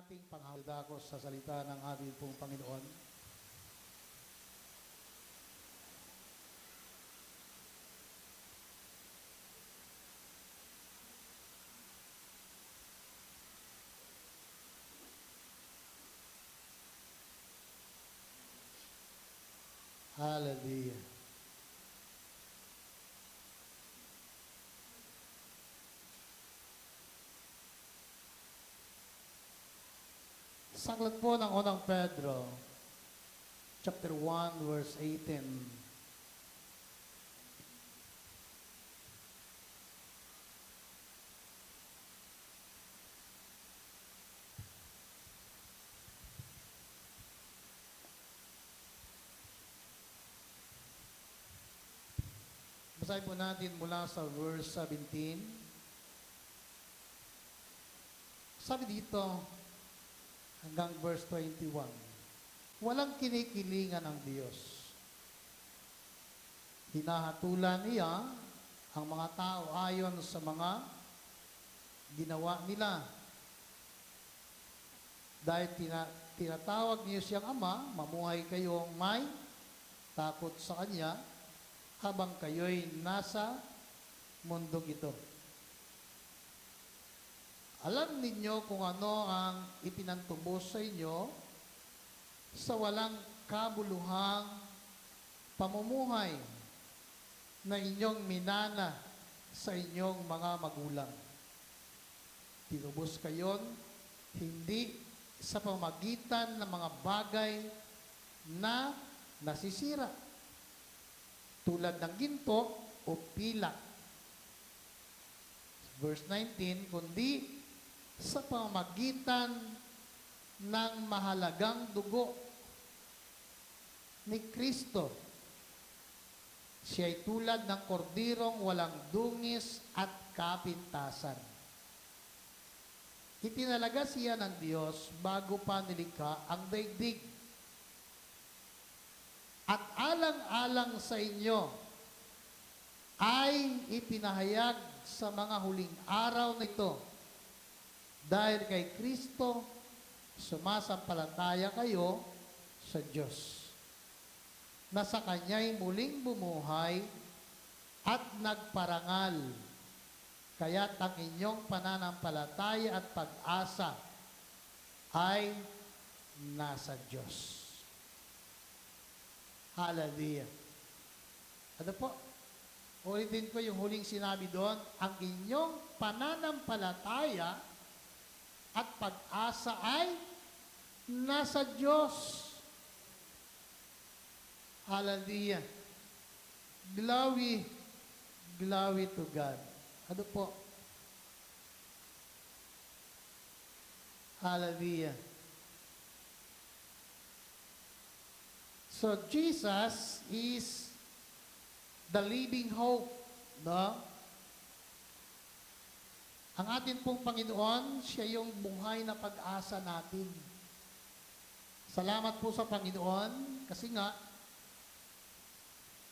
nating panghalidakos sa salita ng ating pong Panginoon. Hallelujah. Saklat po ng unang Pedro, chapter 1, verse 18. Basahin po natin mula sa verse 17. Sabi dito, hanggang verse 21. Walang kinikilingan ng Diyos. Hinahatulan niya ang mga tao ayon sa mga ginawa nila. Dahil tinatawag niyo siyang Ama, mamuhay kayong may takot sa Kanya habang kayo'y nasa mundong ito. Alam ninyo kung ano ang ipinantubos sa inyo sa walang kabuluhang pamumuhay na inyong minana sa inyong mga magulang. Tinubos kayon hindi sa pamagitan ng mga bagay na nasisira, tulad ng ginto o pila. Verse 19, kundi sa pamamagitan ng mahalagang dugo ni Kristo. Siya'y tulad ng kordirong walang dungis at kapintasan. Itinalaga siya ng Diyos bago pa nilikha ang daigdig. At alang-alang sa inyo ay ipinahayag sa mga huling araw na ito. Dahil kay Kristo, sumasampalataya kayo sa Diyos, na sa Kanya'y muling bumuhay at nagparangal. Kaya't ang inyong pananampalataya at pag-asa ay nasa Diyos. Hallelujah. Ano po? Ulitin ko yung huling sinabi doon, ang inyong pananampalataya at pag-asa ay nasa Diyos. Hallelujah. Glory, glory to God. Ano po? Hallelujah. So, Jesus is the living hope, no? Ang atin pong Panginoon, siya yung buhay na pag-asa natin. Salamat po sa Panginoon, kasi nga,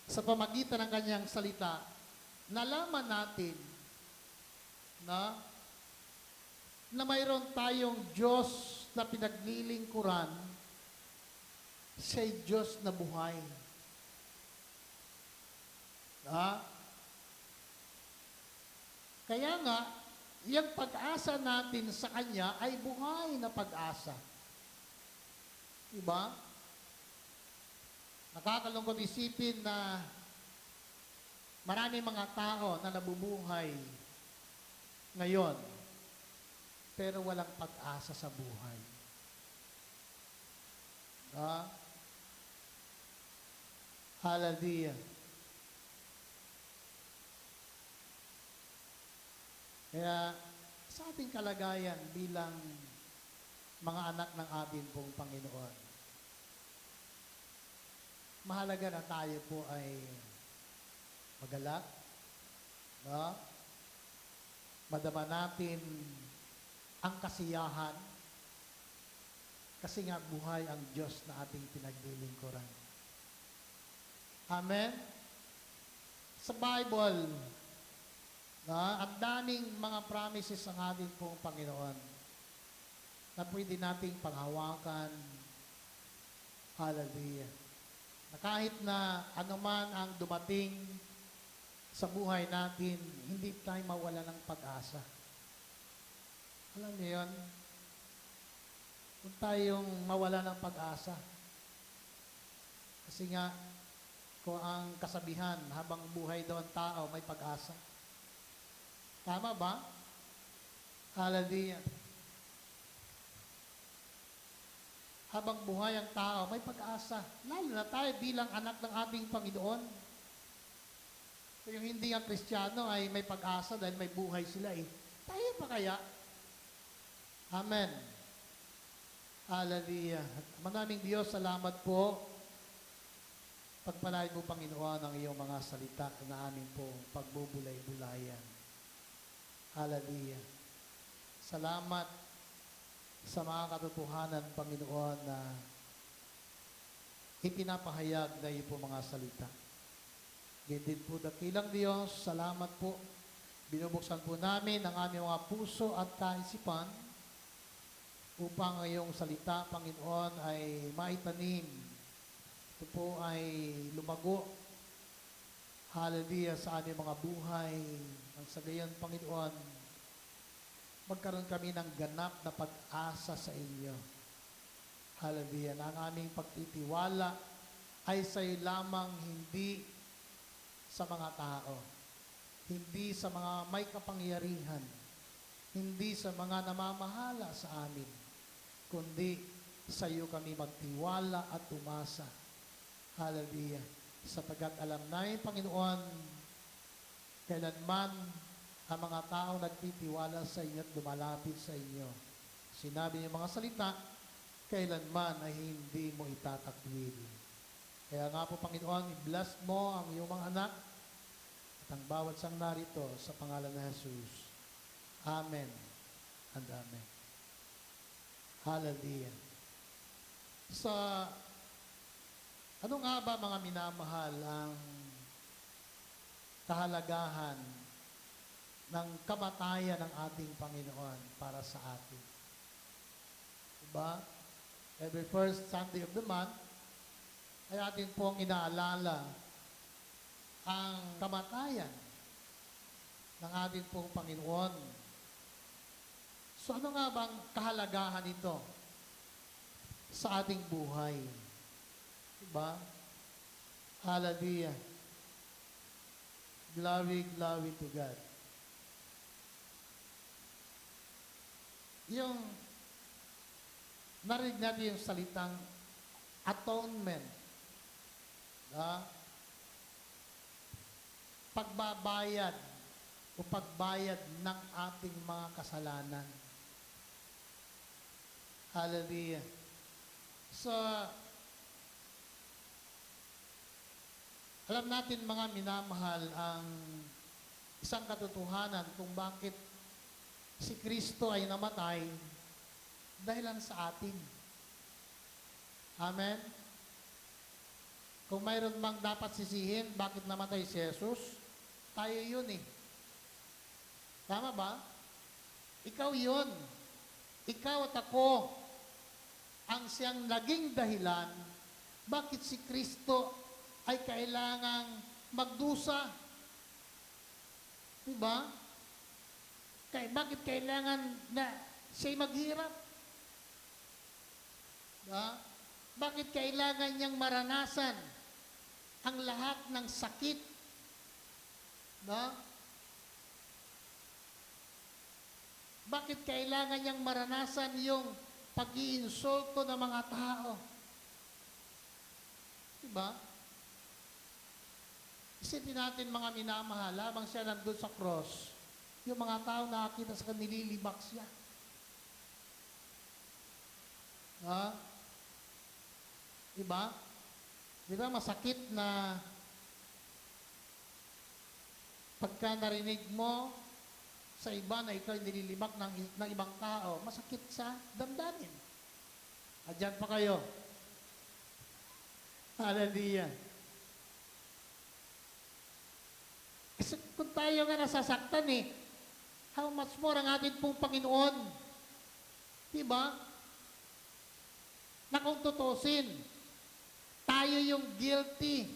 sa pamagitan ng Kanyang salita, nalaman natin na mayroon tayong Diyos na pinaglilingkuran, siya'y Diyos na buhay. Kaya nga, yung pag-asa natin sa Kanya ay buhay na pag-asa. Diba? Nakakalungkot isipin na marami mga tao na nabubuhay ngayon, pero walang pag-asa sa buhay. Hallelujah. Kaya sa ating kalagayan bilang mga anak ng ating pong Panginoon, mahalaga na tayo po ay magalak, no? Madama natin ang kasiyahan, kasi nga buhay ang Diyos na ating pinaglilingkuran. Amen? Sa Bible, ang daming mga promises ng ating pong Panginoon. na pwede nating panghawakan. Hallelujah. Na kahit na anuman ang dumating sa buhay natin, hindi tayo mawala ng pag-asa. Alam niyo yun? Kung tayong mawala ng pag-asa. Kasi nga, kung ang kasabihan, habang buhay daw ang tao, may pag-asa. Tama ba? Hallelujah. Habang buhay ang tao, may pag-asa. Lalo na tayo bilang anak ng ating Panginoon. So, yung hindi ang Kristiyano ay may pag-asa dahil may buhay sila eh. Tayo pa kaya? Amen. Hallelujah. Maraming Diyos, salamat po. Pagpalain mo, Panginoon, ang iyong mga salita na amin po pagbubulay-bulayan. Hallelujah. Salamat sa mga katotohanan, Panginoon, na ipinapahayag na iyo po mga salita. Ganyan din po, dakilang Diyos, salamat po. Binubuksan po namin ang aming mga puso at kaisipan upang ang iyong salita, Panginoon, ay maitanim. Ito po ay lumago. Hallelujah sa aming mga buhay. Ang sa gayon, Panginoon, magkaroon kami ng ganap na pag-asa sa inyo. Hallelujah. Na ang aming pagtitiwala ay sa iyo lamang, hindi sa mga tao. Hindi sa mga may kapangyarihan. Hindi sa mga namamahala sa amin. Kundi sa iyo kami magtiwala at umasa. Hallelujah. Sapagkat alam namin, Panginoon, kailanman ang mga taong nagtitiwala sa inyo at lumalapit sa inyo. Sinabi niyo mga salita, kailanman ay hindi mo itatakwil. Kaya nga po, Panginoon, i-bless mo ang iyong mga anak at ang bawat sang narito sa pangalan ng Jesus. Amen and amen. Hallelujah. Ano nga ba, mga minamahal, ang kahalagahan ng kamatayan ng ating Panginoon para sa atin? Diba? Every first Sunday of the month, ay atin pong inaalala ang kamatayan ng ating pong Panginoon. So ano nga bang kahalagahan nito sa ating buhay? Diba? Hallelujah. Glory, glory to God. Yung narinig natin yung salitang atonement. Pagbabayad o pagbayad ng ating mga kasalanan. Hallelujah. So, alam natin, mga minamahal, ang isang katotohanan kung bakit si Kristo ay namatay dahilan sa atin. Amen? Kung mayroon bang dapat sisihin, bakit namatay si Jesus? Tayo yun eh. Tama ba? Ikaw yun. Ikaw at ako ang siyang naging dahilan bakit si Kristo ay kailangang magdusa. Diba? Bakit kailangan na siya'y maghirap? Diba? Bakit kailangan niyang maranasan ang lahat ng sakit? Diba? Bakit kailangan niyang maranasan yung pag-iinsulto ng mga tao? Diba? Isipin natin, mga minamahal, habang siya nandun sa cross, yung mga tao nakakita sa kanya, nililibak siya. Diba? Diba masakit na pagka narinig mo sa iba na ikaw nililibak ng ibang tao, masakit sa damdamin. Adyan pa kayo. Hallelujah. Kasi kung tayo nga nasasaktan how much more ang ating pong Panginoon? Diba? na kung tutusin, tayo yung guilty,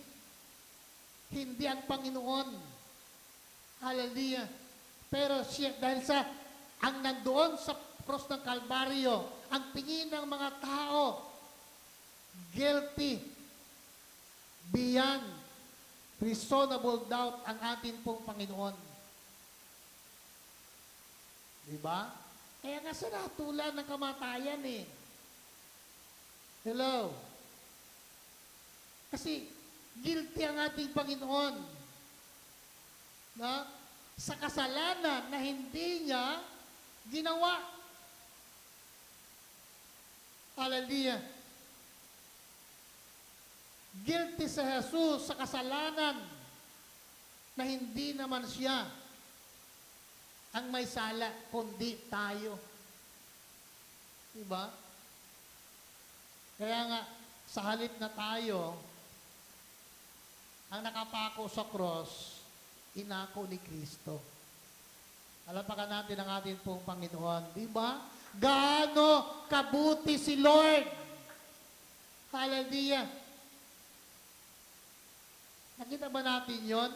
hindi ang Panginoon. Hallelujah. Pero siya, dahil sa, ang nandoon sa cross ng Kalbaryo, ang tingin ng mga tao, guilty, beyond reasonable doubt ang atin pong Panginoon. Diba? Kaya nga sa natulan ng kamatayan eh. Hello? Kasi guilty ang ating Panginoon. Na? Sa kasalanan na hindi niya ginawa. Hallelujah. Guilty sa Jesus sa kasalanan na hindi naman siya ang may sala, kundi tayo. Diba? Kaya nga, sa halip na tayo, ang nakapako sa cross, inako ni Kristo. Alapakan natin ang ating pong Panginoon. Diba? Gaano kabuti si Lord. Hallelujah. Nakita ba natin yon?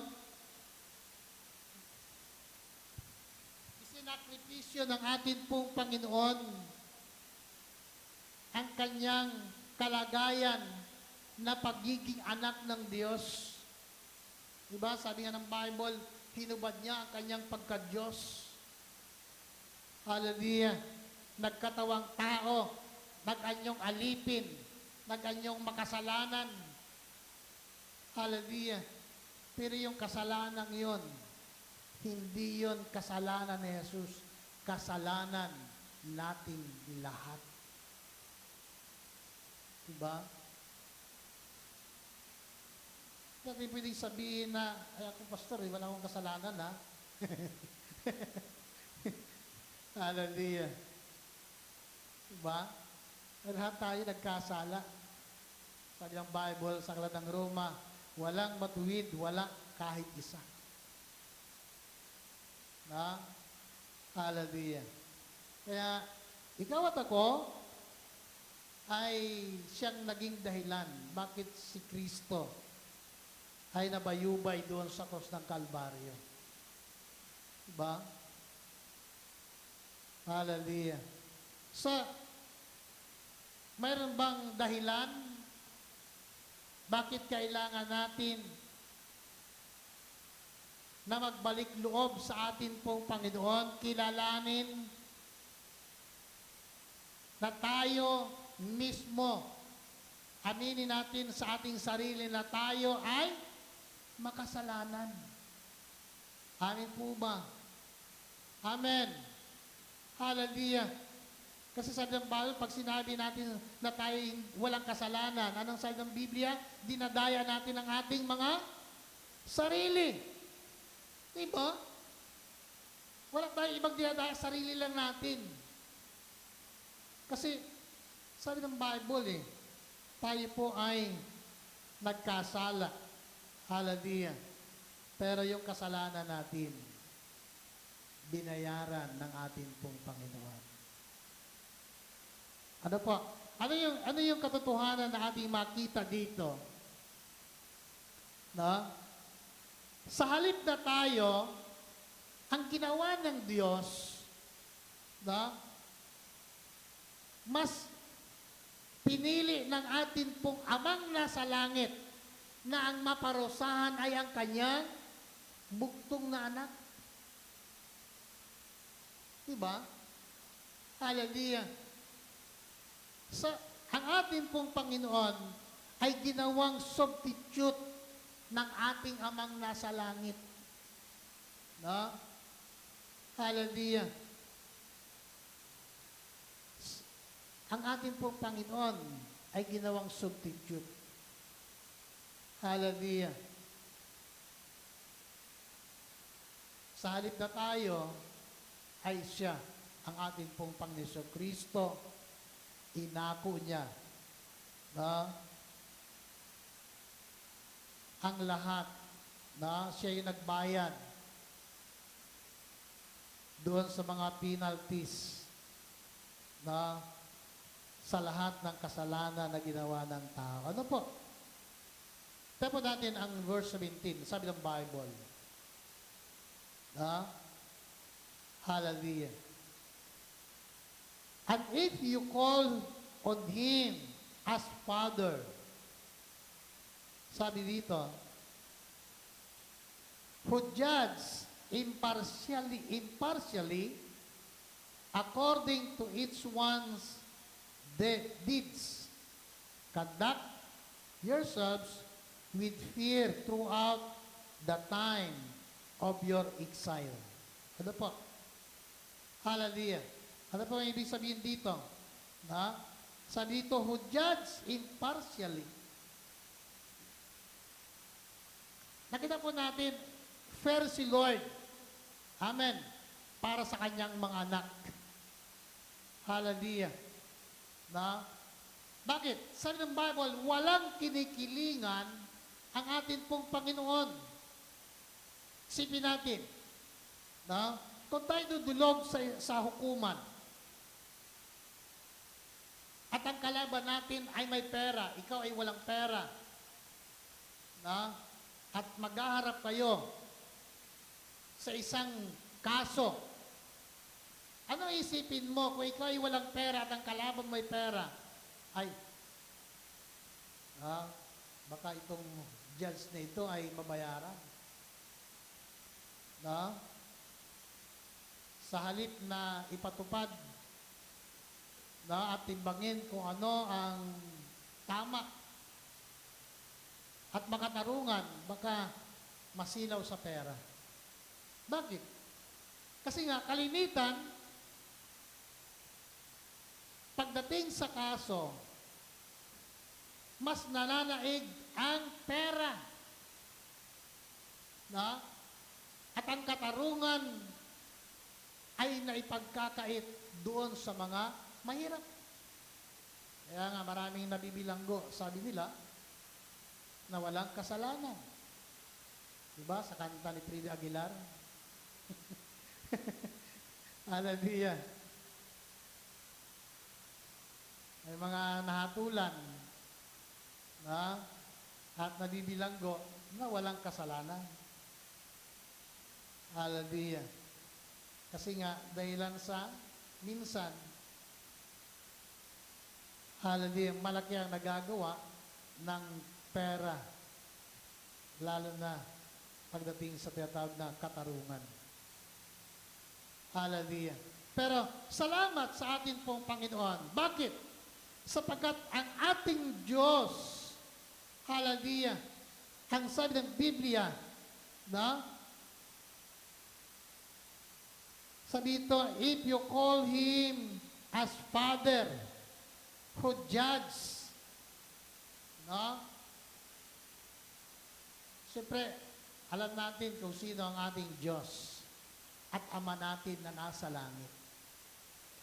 Isinakripisyo ng ating pong Panginoon ang kanyang kalagayan na pagiging anak ng Diyos. Diba? Sabi nga ng Bible, hinubad niya ang kanyang pagka-Diyos. Hallelujah. Nagkatawang tao, nag-anyong alipin, nag-anyong makasalanan. Hallelujah. Pero yung kasalanan yon, hindi yon kasalanan ni Jesus. Kasalanan nating lahat. Diba? Hindi pwedeng sabihin na, ay ako pastor, wala akong kasalanan ha. Hallelujah. Diba? Lahat tayo nagkasala. Sabi ng Bible, sa Aklat ng Roma, walang matuwid, wala kahit isa. Na? Hallelujah. Kaya, ikaw at ako, ay siyang naging dahilan bakit si Kristo ay nabayubay doon sa cross ng Kalbaryo. Diba? Hallelujah. Mayroon bang dahilan bakit kailangan natin na magbalik loob sa atin pong Panginoon, kilalanin na tayo mismo, aminin natin sa ating sarili na tayo ay makasalanan. Amin po ba? Amen. Hallelujah. Kasi sa Bible, pag sinabi natin na tayo walang kasalanan, anong sabi ng Biblia? Dinadaya natin ang ating mga sarili. Diba? Wala tayong ibang dinadaya, sarili lang natin. Kasi, sabi ng Bible tayo po ay nagkasala. Hallelujah. Pero yung kasalanan natin, binayaran ng ating pong Panginoon. Ano po? Ano yung katotohanan na ating makita dito? No? Sa halip na tayo, ang ginawa ng Diyos, no? Mas pinili ng atin pong amang nasa langit na ang maparusahan ay ang kanyang bugtong na anak. Diba? Hallelujah. Ang atin pong Panginoon ay ginawang substitute ng ating amang nasa langit. No? Hallelujah. Ang ating pong Panginoon ay ginawang substitute. Hallelujah. Sa halip na tayo, ay siya, ang ating pong Panginoon Kristo, inako niya na ang lahat na siya yung nagbayad doon sa mga penalties na sa lahat ng kasalanan na ginawa ng tao. Ano po? Tayo po natin ang verse 17, sabi ng Bible. Hallelujah. And if you call on Him as Father, sabi dito, who judge impartially according to each one's deeds, conduct yourselves with fear throughout the time of your exile. Ano po? Hallelujah. Ano po ang ibig sabihin dito? Sabi dito, who judge impartially. Nakita po natin, fair si Lord. Amen. Para sa kanyang mga anak. Hallelujah. Bakit? Sabi ng Bible, walang kinikilingan ang atin pong Panginoon. Isipin natin. Kung tayo dudulog sa hukuman, at ang kalaban natin ay may pera, ikaw ay walang pera, at maghaharap kayo sa isang kaso, ano isipin mo kung ikaw ay walang pera at ang kalaban may pera? Ay, baka itong judge na ito ay mabayaran. Sa halip na ipatupad at timbangin kung ano ang tama at makatarungan, baka masilaw sa pera. Bakit? Kasi nga, kalimitan, pagdating sa kaso, mas nananaig ang pera. At ang katarungan ay naipagkakait doon sa mga mahirap. Kaya nga maraming nabibilanggo, sabi nila, na walang kasalanan. Diba? Sa kanta ni Frida Aguilar. Hallelujah. May mga nahatulan at nabibilanggo na walang kasalanan. Hallelujah. Kasi nga, dahilan sa minsan, hallelujah, malaki ang nagagawa ng pera. Lalo na pagdating sa tinatawag na katarungan. Hallelujah. Pero salamat sa atin pong Panginoon. Bakit? Sapagkat ang ating Diyos, hallelujah, ang sabi ng Biblia, sabi ito, if you call Him as Father, who judge, siyempre, alam natin kung sino ang ating Diyos at Ama natin na nasa langit.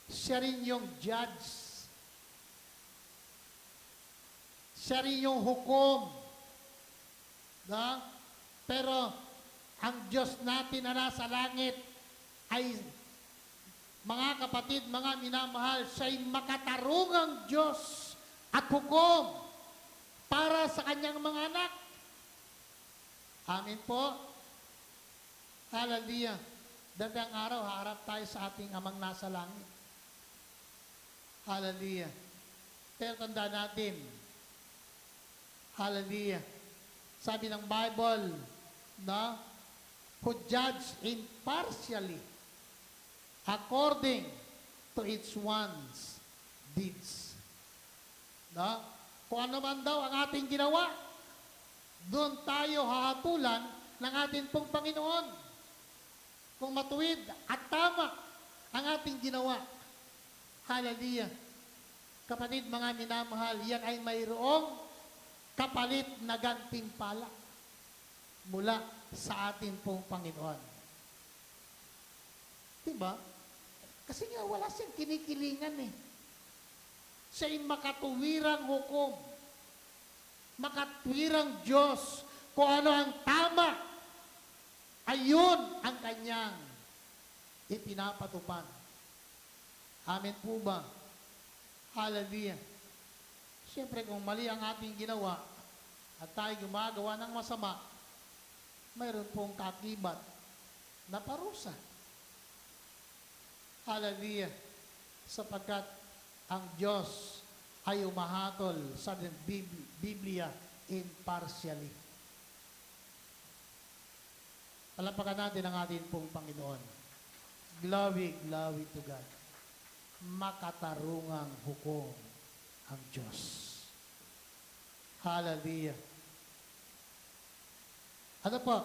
Siya rin yung judge. Siya rin yung hukom. Pero, ang Diyos natin na nasa langit ay, mga kapatid, mga minamahal, siya'y makatarungang Diyos at hukom para sa kanyang mga anak. Amin po. Hallelujah. Dagang araw, haharap tayo sa ating amang nasa langit. Hallelujah. Pero tanda natin, hallelujah, sabi ng Bible, who judge impartially according to each one's deeds. Kung ano man daw ang ating ginawa, doon tayo hahatulan ng ating pong Panginoon. Kung matuwid at tama ang ating ginawa. Hallelujah. Kapatid, mga minamahal, yan ay mayroong kapalit na gantimpala mula sa ating pong Panginoon. Diba? Kasi nga wala siyang kinikilingan eh. Siya'y makatuwirang hukom. Makatuwirang Diyos. Kung ano ang tama, ayun ang kanyang ipinapatupad. Amen po ba? Hallelujah. Siyempre, kung mali ang ating ginawa at tayo gumagawa ng masama, mayroon pong kakibat na parusa. Hallelujah. Sapagkat ang Diyos ay umahatol sa Biblia impartially. Palapakan natin ang ating pong Panginoon. Glory, glory to God. Makatarungang hukom ang Diyos. Hallelujah. Ano po?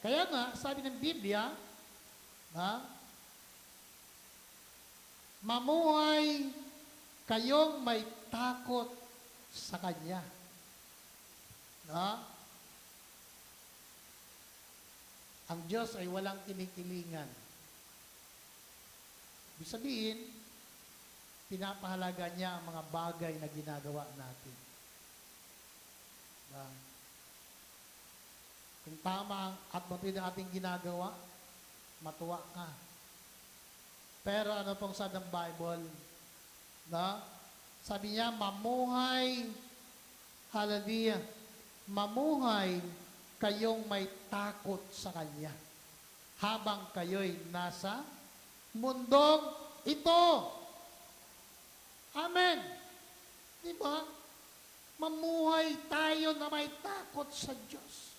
Kaya nga, sabi ng Biblia, mamuhay kayong may takot sa Kanya. Ang Diyos ay walang kinikilingan. Ibig sabihin, pinapahalaga niya ang mga bagay na ginagawa natin. Kung tama at matuwid ang ating ginagawa, matuwa ka. Pero ano pong sabi ng Bible? Sabi niya, mamuhay, hallelujah, mamuhay kayong may takot sa Kanya habang kayo'y nasa mundong ito. Amen. Diba? Mamuhay tayo na may takot sa Diyos.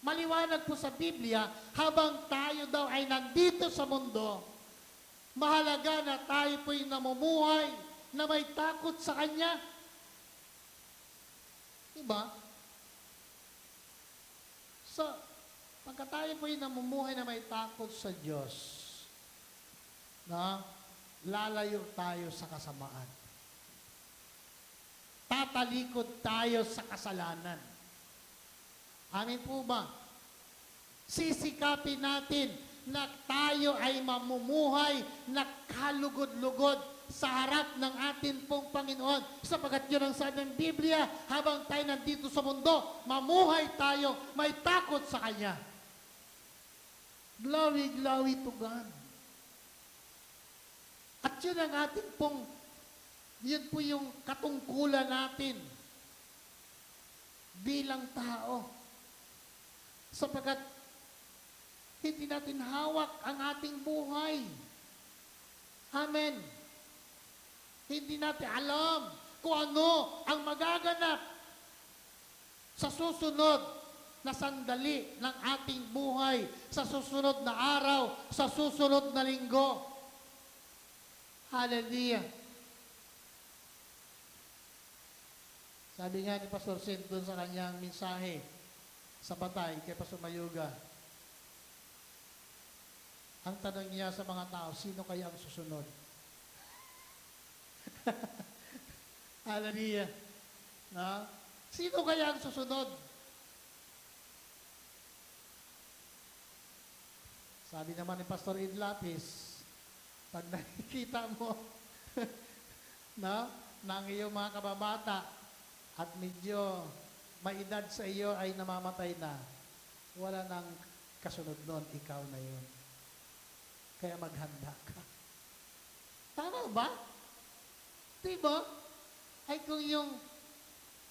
Maliwanag po sa Biblia, habang tayo daw ay nandito sa mundo, mahalaga na tayo po'y namumuhay na may takot sa Kanya. Diba? So, pagka tayo po'y namumuhay na may takot sa Diyos, lalayo tayo sa kasamaan. Tatalikod tayo sa kasalanan. Amin po ba? Sisikapin natin na tayo ay mamumuhay na kalugod-lugod sa harap ng atin pong Panginoon. Sapagat yun ang sabi ng Biblia, habang tayo nandito sa mundo, mamuhay tayo, may takot sa Kanya. Glory, glory to God. At yun ang ating pong, yun po yung katungkulan natin bilang tao. Sapagat hindi natin hawak ang ating buhay. Amen. Hindi natin alam kung ano ang magaganap sa susunod na sandali ng ating buhay, sa susunod na araw, sa susunod na linggo. Hallelujah. Sabi nga ni Pastor Sin doon sa kanyang mensahe sa Batay kay Pastor Mayuga, ang tanong niya sa mga tao, sino kaya ang susunod? Hallelujah. Sino kaya ang susunod? Sabi naman ni Pastor Ed Lapis, pag nakikita mo ng iyong mga kababata at medyo may edad sa iyo ay namamatay na, wala nang kasunod nun, ikaw na yun. Kaya maghanda ka. Tama ba? Diba? Ay kung yung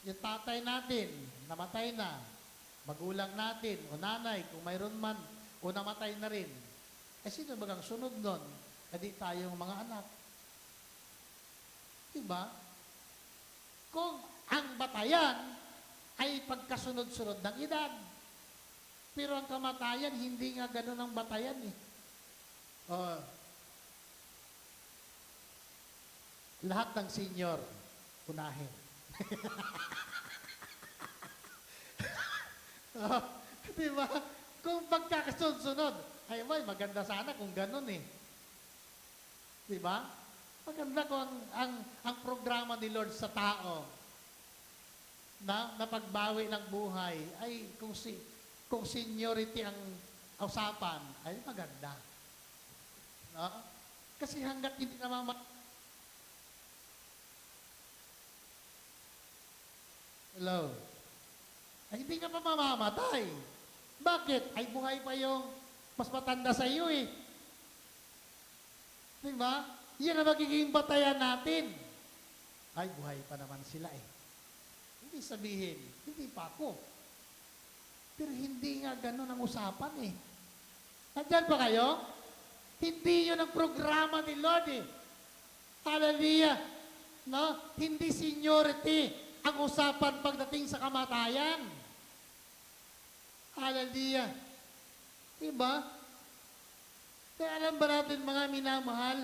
tatay natin, namatay na, magulang natin, o nanay, kung mayroon man, o namatay na rin, sino bagang sunod nun? Di tayong mga anak. Diba? Kung ang batayan ay pagkasunod-sunod ng edad, pero ang kamatayan, hindi nga ganun ang batayan eh. Lahat ng senior, unahin. Diba? Kung pagkakasunod-sunod, ay maganda sana kung ganun eh. Diba? Maganda kung ang programa ni Lord sa tao na pagbawi ng buhay ay kung seniority ang usapan, ay maganda. No? Kasi hanggat hindi Hello? Ay hindi ka pa mamamatay. Bakit? Ay buhay pa yung mas matanda sa iyo eh. Diba? Yan ang magiging batayan natin. ay buhay pa naman sila eh. Hindi sabihin, hindi pa ako. Pero hindi nga ganun ang usapan eh. Nandyan ba kayo? Hindi yun ang programa ni Lord eh. Hallelujah. No? Hindi seniority ang usapan pagdating sa kamatayan. Hallelujah. Diba? Kaya alam ba natin mga minamahal,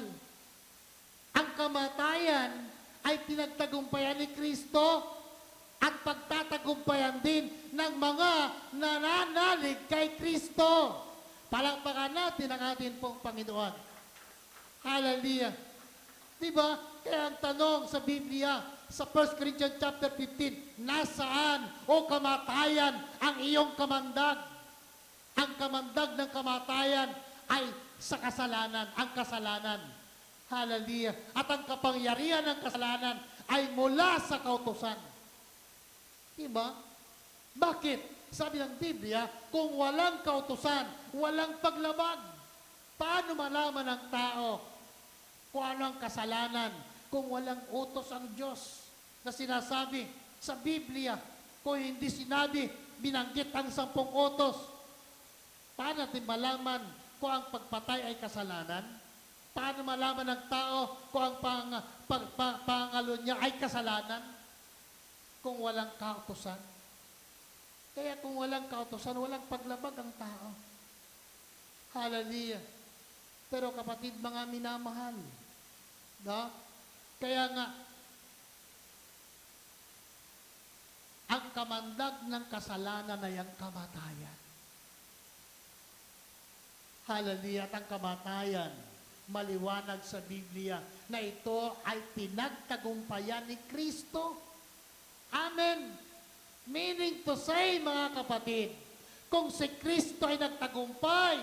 ang kamatayan ay pinagtagumpayan ni Kristo at pagtatagumpayan din ng mga nananalig kay Kristo. Palakpakan natin ang ating pong Panginoon. Hallelujah. Diba? Kaya ang tanong sa Biblia, sa 1 Corinthians chapter 15, nasaan o kamatayan ang iyong kamandag? Ang kamandag ng kamatayan ay sa kasalanan, ang kasalanan. Hallelujah. At ang kapangyarihan ng kasalanan ay mula sa kautusan. Diba? Bakit? Sabi ng Biblia, kung walang kautusan, walang paglabag. Paano malaman ng tao kung ano ang kasalanan kung walang utos ang Diyos na sinasabi sa Biblia? Kung hindi sinabi, binanggit ang 10 utos. Paano natin malaman kung ang pagpatay ay kasalanan? Paano malaman ng tao kung ang pangalo niya ay kasalanan? Kung walang kautusan. Kaya kung walang kautusan, walang paglabag ang tao. Hallelujah. Pero kapatid, mga minamahal, no? Kaya nga, ang kamandag ng kasalanan ay ang kamatayan. Hallelujah. At ang kamatayan, maliwanag sa Biblia na ito ay pinagtagumpayan ni Kristo. Amen. Meaning to say, mga kapatid, kung si Kristo ay nagtagumpay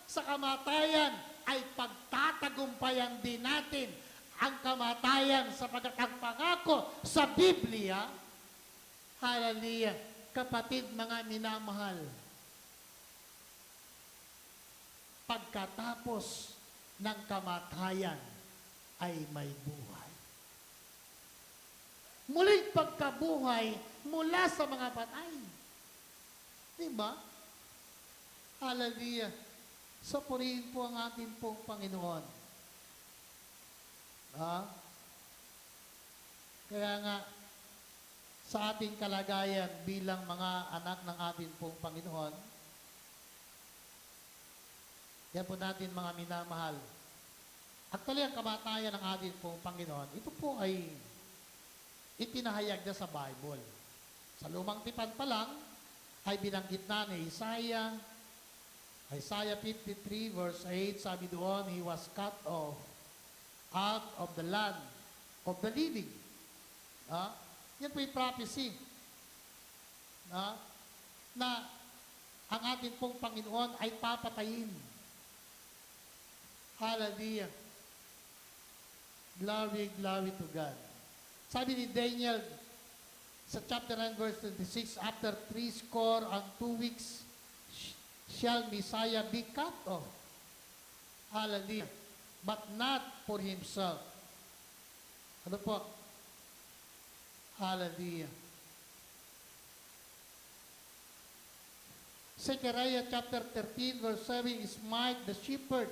sa kamatayan, ay pagtatagumpayan din natin ang kamatayan sapagkat ang pangako sa Biblia. Hallelujah. Kapatid, mga minamahal, pagkatapos ng kamatayan ay may buhay. Muling pagkabuhay mula sa mga patay. Diba? Hallelujah. So, purihin po ang ating pong Panginoon. Ha? Kaya nga, sa ating kalagayan bilang mga anak ng ating pong Panginoon, yan po natin mga minamahal. Actually, ang kamatayan ng ating pong Panginoon, ito po ay ipinahayag na sa Bible. Sa Lumang Tipan pa lang, ay binanggit na ni Isaiah 53 verse 8, sabi doon, He was cut off out of the land of the living. Yan po yung prophecy. Na ang ating pong Panginoon ay papatayin. Hallelujah. Glory, glory to God. Sabi ni Daniel sa chapter 9 verse 26, after 62 weeks, shall Messiah be cut off. Hallelujah. But not for himself. Ano po? Hallelujah. Zechariah chapter 13 verse 7, smite the shepherd,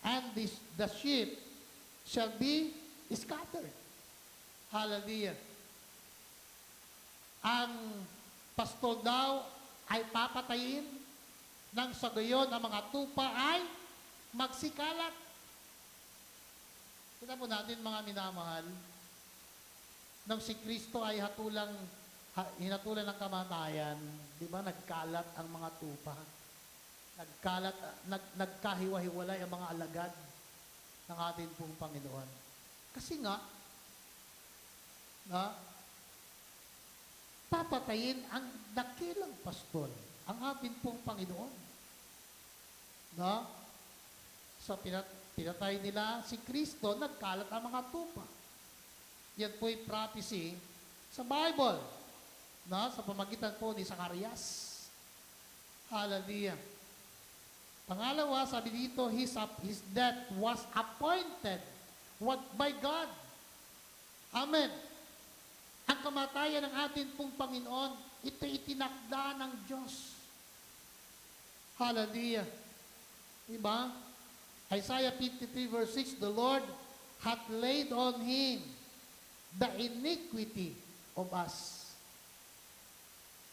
and the sheep shall be scattered. Hallelujah. Ang pastol daw ay papatayin, nang sa gayon ang mga tupa ay magsikalat. Kita po natin mga minamahal, nang si Kristo ay hinatulan ng kamatayan, di ba nagkalat ang mga tupa? Nagkahiwa-hiwalay ang mga alagad ng ating pong Panginoon. Kasi nga, papatayin ang dakilang pastol, ang ating pong Panginoon. So, pinatay nila si Kristo, nagkalat ang mga tupa. Yan po yung prophecy sa Bible, sa pamagitan po ni Zacarias. Hallelujah. Pangalawa, sabi dito, his death was appointed by God. Amen. Ang kamatayan ng ating pong Panginoon, ito itinakda ng Diyos. Hallelujah. Diba? Isaiah 53 verse 6, the Lord hath laid on Him the iniquity of us.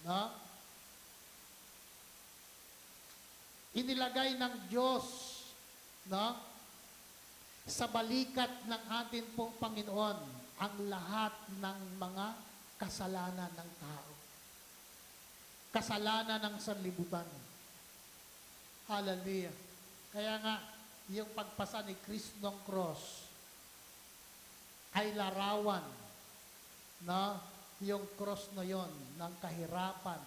No? Inilagay ng Diyos, no, sa balikat ng ating pong Panginoon ang lahat ng mga kasalanan ng tao. Kasalanan ng sanlibutan. Hallelujah. Kaya nga, yung pagpasa ni Kristo ng cross ay larawan na yung cross na yon ng kahirapan,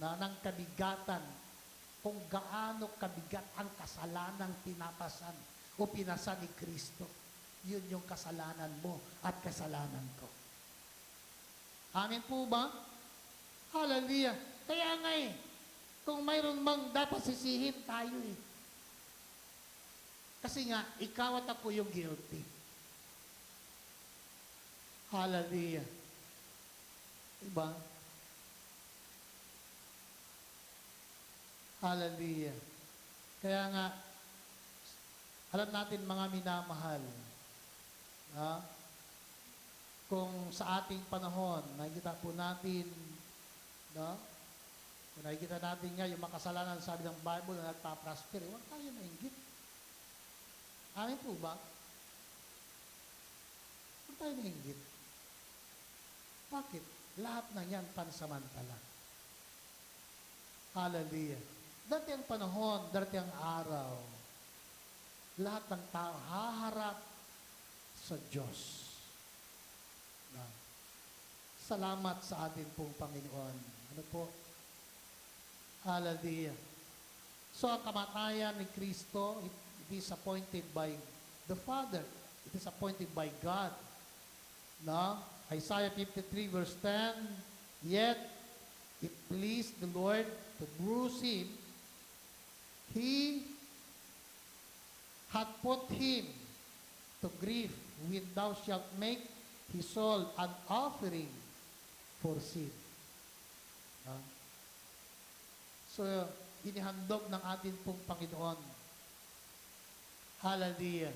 na ng kabigatan, kung gaano kabigat ang kasalanang pinapasan o pinasa ni Kristo. Yun yung kasalanan mo at kasalanan ko. Amen po ba? Hallelujah. Kaya nga kung mayroon mang dapat sisihin tayo Kasi nga, ikaw at ako yung guilty. Hallelujah. Diba? Hallelujah. Kaya nga, alam natin mga minamahal, na kung sa ating panahon, nakikita po natin, no? Kung nakikita natin nga yung makasalanan, sabi ng Bible na nagpa-prosper, huwag tayo maingit. Amin po ba? Huwag tayo maingit. Bakit? Lahat na yan pansamantala. Hallelujah. Dati ang panahon, dati ang araw, lahat ng tao haharap sa Diyos. Na, salamat sa atin pong Panginoon. Ano po? Hallelujah. So, ang kamatayan ni Kristo, it is appointed by the Father. It is appointed by God. Na, Isaiah 53 verse 10, yet it pleased the Lord to bruise Him. He hath put Him to grief when thou shalt make His soul an offering for sin. So, inihandog ng atin pong Panginoon, hallelujah,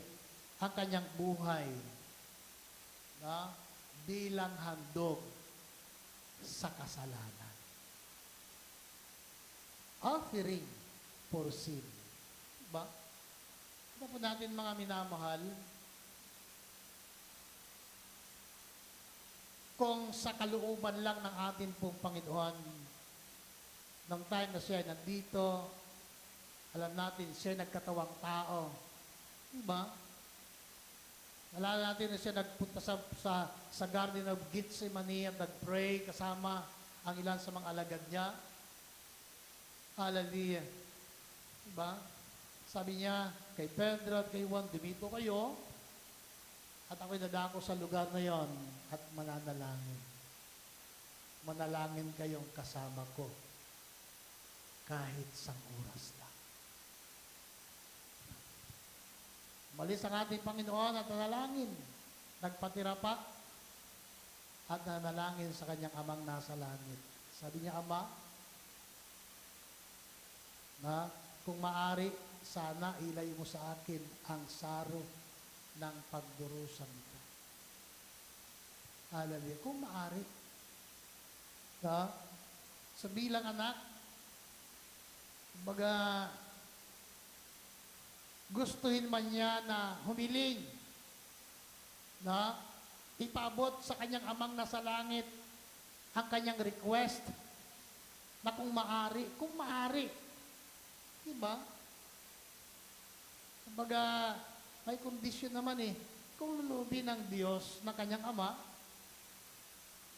ang kanyang buhay bilang handog sa kasalanan. Offering for sin. Diba? Diba po natin mga minamahal, kung sa kalooban lang ng atin pong Panginoon, nung time na siya nandito, alam natin, siya nagkatawang tao. Diba? Alam natin na siya nagpunta sa Garden of Gethsemane at nag-pray kasama ang ilan sa mga alagad niya. Hallelujah. Diba? Sabi niya, kay Pedro at kay Juan, dumito kayo at ako'y dadako sa lugar na yon at mananalangin. Manalangin kayong kasama ko kahit sang oras lang. Malis ang ating Panginoon at nanalangin. Nagpatira pa at nanalangin sa kanyang amang nasa langit. Sabi niya, Ama, na kung maari, sana ilay mo sa akin ang saro ng pagdurusan ito. Hallelujah. Kung maari, sa bilang anak, baga, gustuhin man niya na humiling, na ipabot sa kanyang amang nasa langit ang kanyang request na kung maari. Diba? Kumbaga, may kondisyon naman kung lulubin ng Diyos ng kanyang ama,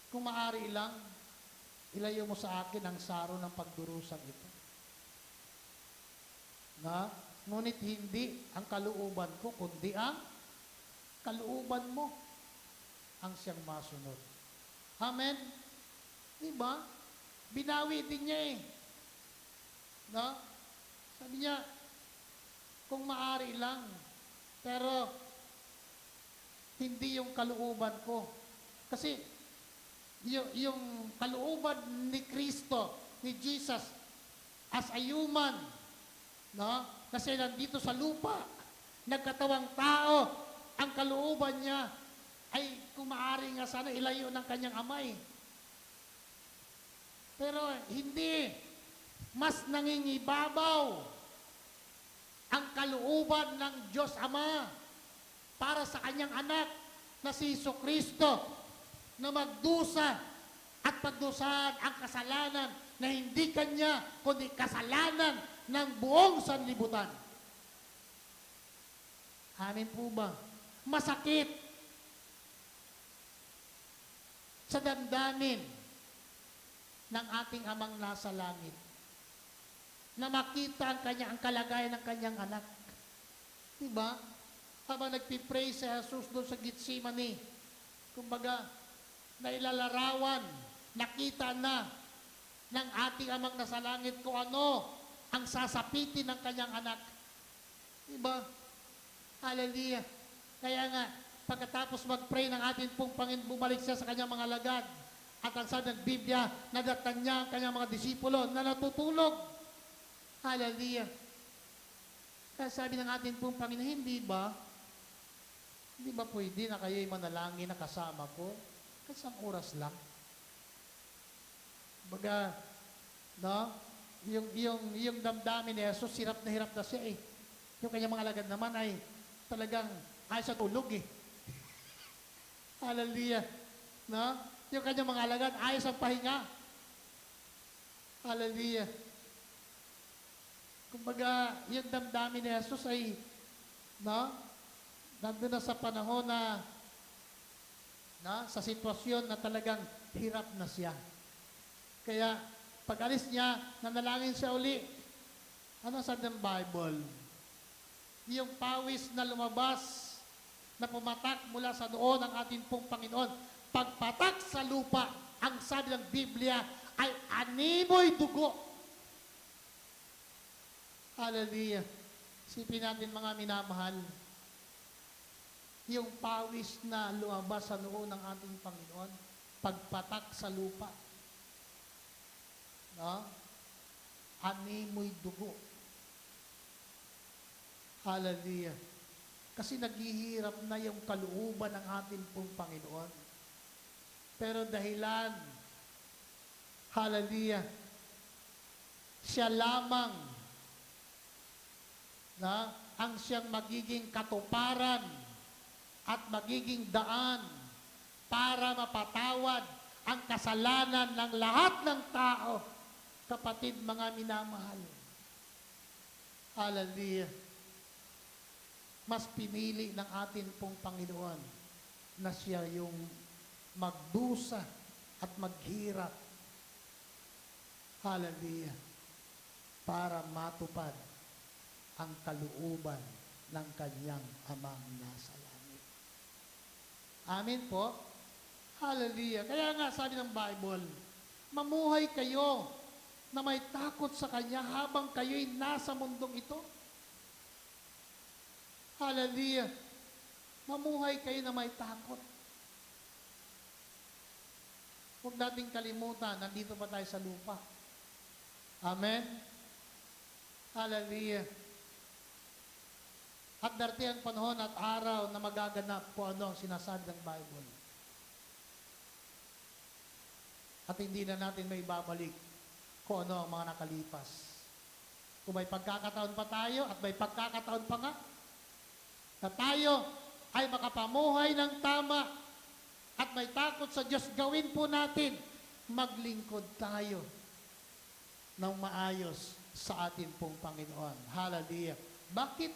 kung maari lang, ilayo mo sa akin ang saro ng pagdurusan ito. Ngunit hindi ang kalooban ko, kundi ang kalooban mo ang siyang masunod. Amen? Diba? Binawi din niya Sabi niya, kung maari lang, pero hindi yung kalooban ko. Kasi yung kalooban ni Kristo, ni Jesus, as a human, no? Kasi nandito sa lupa, nagkatawang tao, ang kalooban niya ay kung maaari nga sana ilayo ng kanyang amay. Pero hindi, mas nangingibabaw ang kalooban ng Diyos Ama para sa kanyang anak na si Jesucristo na magdusa at pagdusahan ang kasalanan na hindi kanya, kundi kasalanan ng buong sanlibutan. Amin po ba? Masakit sa damdamin ng ating amang nasa langit na makita ang kalagayan ng kanyang anak. Diba? Habang nagpipray si Jesus doon sa Gethsemane, kumbaga, nailalarawan, nakita na ng ating amang nasa langit kung ano ang sasapitin ng kanyang anak. Diba? Hallelujah. Kaya nga, pagkatapos mag-pray ng ating pong Panginoon, bumalik siya sa kanyang mga lagad. At ang sabi ng Biblia, nadatnan niya ang kanyang mga disipulo na natutulog. Hallelujah. Kaya sabi ng ating pong Panginoon, hindi ba pwede na kayo'y manalangin na kasama ko? Kasi ang oras lang. Baga, no? Yung damdamin ni Jesus, hirap na siya eh. Yung kanyang mga lagad naman ay talagang ayos sa tulog eh. Hallelujah. No? Yung kanyang mga alagad, ayos ang pahinga. Hallelujah. Kumbaga, yung damdamin ni Jesus ay, no? Nandun na sa panahon na, sa sitwasyon na talagang hirap na siya. Kaya, pag alis niya, nanalangin siya uli. Ano sabi ng Bible? Yung pawis na lumabas, na pumatak mula sa noo ng ating pong Panginoon, pagpatak sa lupa, ang sabi ng Biblia ay animoy dugo. Hallelujah. Sipin natin mga minamahal, yung pawis na lumabas sa noo ng ating Panginoon, pagpatak sa lupa, no? Animoy dugo. Hallelujah. Kasi naghihirap na yung kalooban ng ating pong Panginoon. Pero dahilan, hallelujah, siya lamang na ang siyang magiging katuparan at magiging daan para mapatawad ang kasalanan ng lahat ng tao. Kapatid, mga minamahal. Hallelujah. Mas pinili ng atin pong Panginoon na siya yung magdusa at maghirap. Hallelujah. Para matupad ang kalooban ng kanyang amang nasa langit. Amen po. Hallelujah. Kaya nga sabi ng Bible, mamuhay kayo na may takot sa Kanya habang kayo'y nasa mundong ito. Hallelujah. Mamuhay kayo na may takot. Huwag nating kalimutan, nandito pa tayo sa lupa. Amen? Hallelujah. At darating ang panahon at araw na magaganap kung ano ang sinasabi ng Bible. At hindi na natin may babalik kung ano ang mga nakalipas. Kung may pagkakataon pa tayo at may pagkakataon pa nga, na tayo ay makapamuhay ng tama at may takot sa Diyos, gawin po natin, maglingkod tayo ng maayos sa atin pong Panginoon. Hallelujah. Bakit?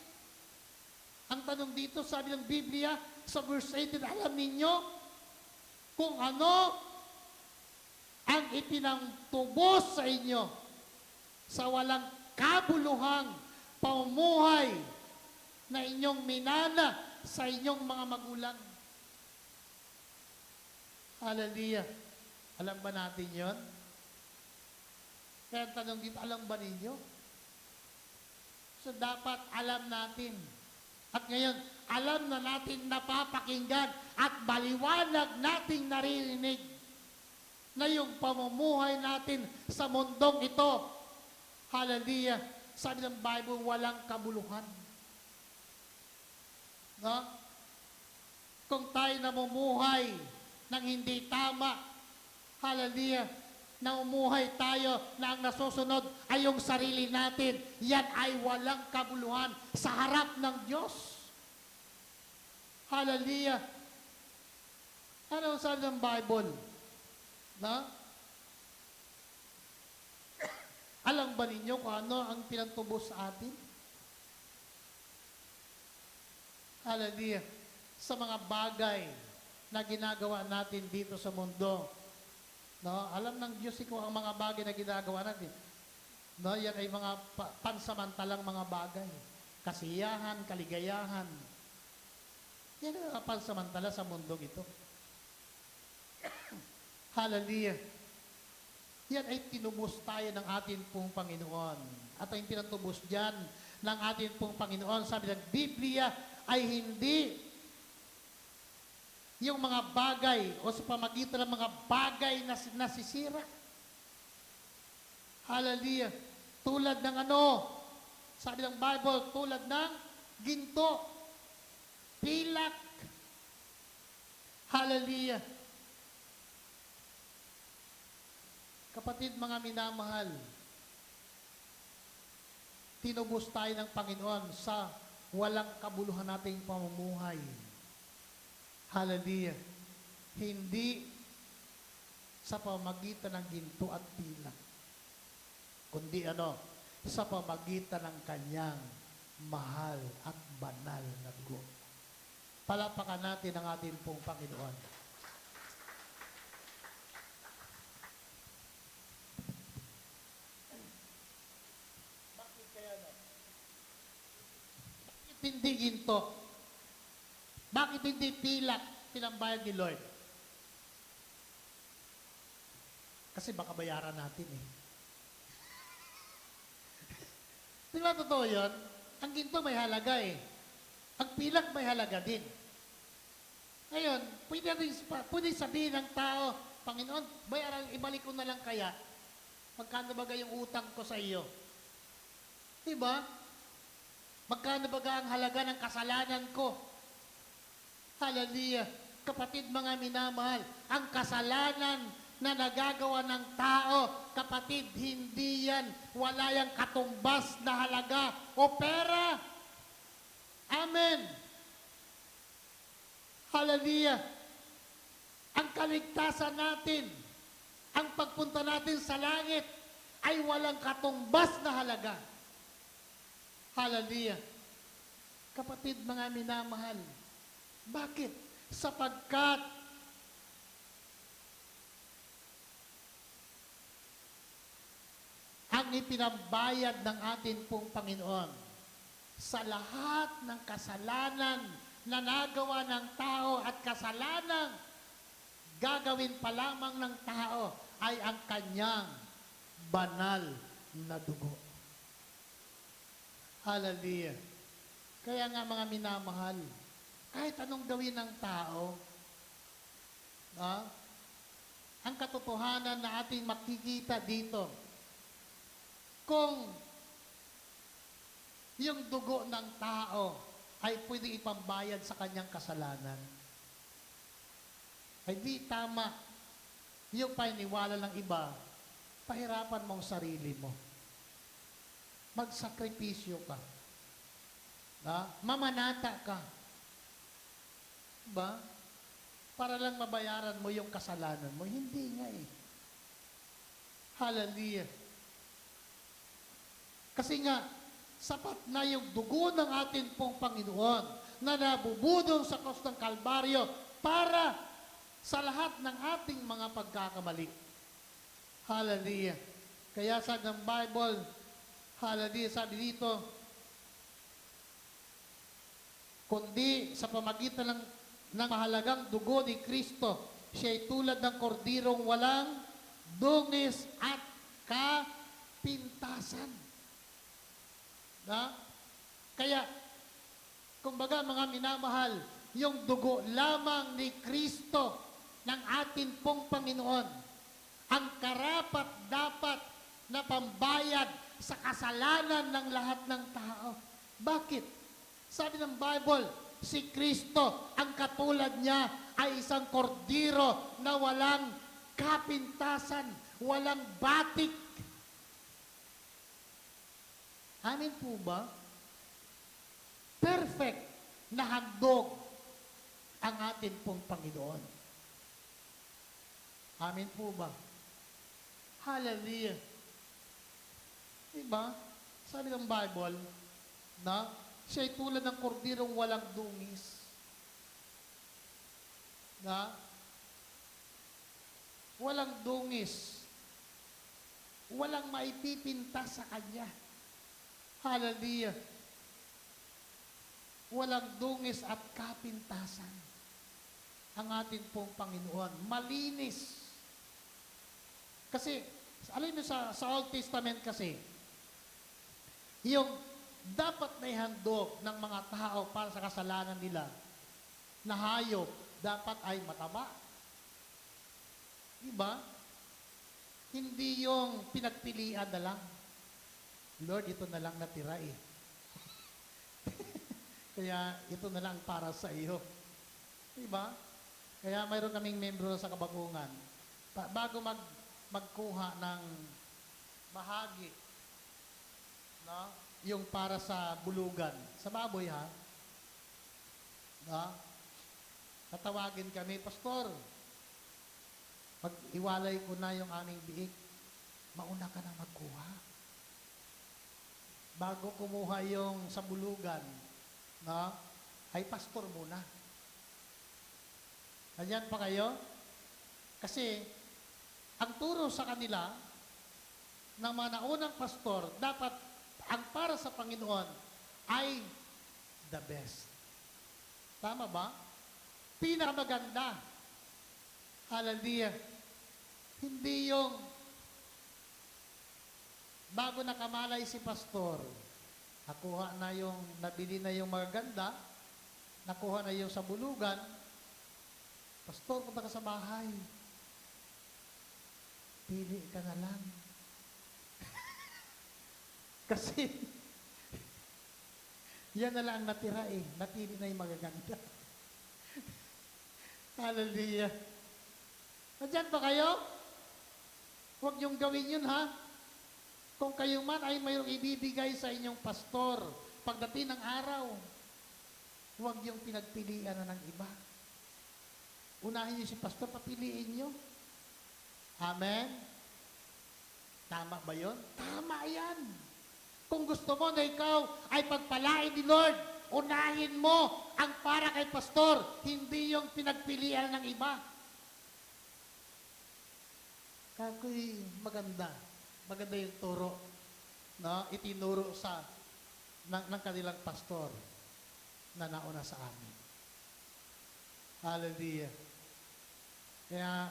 Ang tanong dito, sabi ng Biblia, sa verse 18, alam ninyo kung ano ang ipinangtubos sa inyo sa walang kabuluhang pamumuhay na inyong minana sa inyong mga magulang. Hallelujah. Alam ba natin yon? Kaya tanong dito, alam ba ninyo? So dapat alam natin At ngayon, alam na natin napapakinggan at maliwanag nating naririnig na yung pamumuhay natin sa mundong ito, hallelujah, sabi ng Bible, walang kabuluhan. No? Kung tayo namumuhay ng hindi tama, hallelujah, namumuhay tayo na ang nasusunod ay yung sarili natin, yan ay walang kabuluhan sa harap ng Diyos. Hallelujah. Ano sabi ng Bible? No? Alam ba ninyo kung ano ang pinatubos sa atin? Hallelujah. Sa mga bagay na ginagawa natin dito sa mundo. No? Alam ng Diyos kung ang mga bagay na ginagawa natin. No? Yan ay mga pansamantalang mga bagay. Kasiyahan, kaligayahan. Yan ang mga pansamantala sa mundong ito. Hallelujah. Yan ay tinubos tayo ng atin pong Panginoon. At ang pinatubos dyan ng atin pong Panginoon, sabi ng Biblia, ay hindi yung mga bagay o sa pamagitan ng mga bagay na nasisira. Hallelujah. Tulad ng ano? Sabi ng Bible, tulad ng ginto, pilak. Hallelujah. Kapatid, mga minamahal, tinubos tayo ng Panginoon sa walang kabuluhan nating pamumuhay. Hallelujah. Hindi sa pamagitan ng ginto at pilak, kundi ano? Sa pamagitan ng kanyang mahal at banal na dugo. Palapakan natin ang ating pong Panginoon. Hindi ginto? Bakit hindi pilak pinambayad ni Lord? Kasi baka bayaran natin eh. Di ba totoo yun? Ang ginto may halaga eh. Ang pilak may halaga din. Ngayon, pwede sabihin ng tao, Panginoon, bayaran, ibalik ko na lang kaya. Magkano ba yung utang ko sa iyo? Diba? Magkano ba ang halaga ng kasalanan ko? Hallelujah. Kapatid, mga minamahal, ang kasalanan na nagagawa ng tao, kapatid, hindi yan, wala yang katumbas na halaga o pera. Amen. Hallelujah. Ang kaligtasan natin, ang pagpunta natin sa langit, ay walang katumbas na halaga. Hallelujah. Kapatid, mga minamahal, bakit? Sapagkat ang ipinambayad ng atin pong Panginoon sa lahat ng kasalanan na nagawa ng tao at kasalanan gagawin pa lamang ng tao ay ang kanyang banal na dugo. Hallelujah. Kaya nga mga minamahal, kahit anong gawin ng tao, ang katotohanan na ating makikita dito, kung yung dugo ng tao ay pwede ipambayad sa kanyang kasalanan, ay di tama yung paniniwala ng iba, pahirapan mo ang sarili mo. Magsakripisyo ka. Mamanata ka. Diba? Para lang mabayaran mo yung kasalanan mo. Hindi nga eh. Hallelujah. Kasi nga, sapat na yung dugo ng atin pong Panginoon na nabubudong sa krus ng Kalbaryo para sa lahat ng ating mga pagkakamali. Hallelujah. Kaya sa ng Bible, hallelujah, sabi dito, kundi sa pamagitan ng mahalagang dugo ni Kristo, siya'y tulad ng kordirong walang dungis at kapintasan. Kaya, Kumbaga mga minamahal, yung dugo lamang ni Kristo ng atin pong Panginoon ang karapat dapat na pambayad sa kasalanan ng lahat ng tao. Bakit? Sabi ng Bible, si Kristo, ang katulad niya ay isang kordero na walang kapintasan, walang batik. Amin po ba? Perfect na handog ang atin pong Panginoon. Amin po ba? Hallelujah. Diba? Sabi ng Bible, na siya ay tulad ng kordirong walang dungis. Na walang dungis. Walang maipipinta sa kanya. Hallelujah. Walang dungis at kapintasan ang atin pong Panginoon. Malinis. Kasi, alam niyo sa Old Testament kasi, yung dapat na ihandog ng mga tao para sa kasalanan nila na hayop, dapat ay mataba. Diba? Hindi yung pinagpilian na lang. Lord, ito na lang natira eh. Kaya ito na lang para sa iyo. Diba? Kaya mayroon kaming membro sa Kabakungan. Bago magkuha ng bahagi, no? Yung para sa bulugan. Sa baboy ha? No? Tatawagin kami, Pastor, pag-iwalay ko na yung aming biik, mauna ka na magkuha. Bago kumuha yung sa bulugan, no? Ay pastor muna. Ayan pa kayo? Kasi, ang turo sa kanila ng mga naunang pastor, dapat ang para sa Panginoon ay the best. Tama ba? Pinakamaganda. Hallelujah. Hindi yung bago nakamalay si pastor, nakuha na yung, nabili na yung magaganda, nakuha na yung sa bulugan, pastor, punta ka sa bahay. Pili ka na lang. Kasi, yan na lang natira eh. Napili na yung magaganda. Hallelujah. Nandiyan ba kayo? Huwag niyong gawin yun, ha? Kung kayo man ay mayroong ibibigay sa inyong pastor, pagdating ng araw, huwag yung pinagpilian na ng iba. Unahin niyo si pastor, papiliin niyo. Amen? Tama ba yun? Tama yan. Kung gusto mo na ikaw ay pagpalain ni Lord, unahin mo ang para kay pastor, hindi yung pinagpilian ng iba. Kakoy maganda. Maganda yung turo, no? Itinuro ng kanilang pastor na nauna sa amin. Hallelujah. Kaya,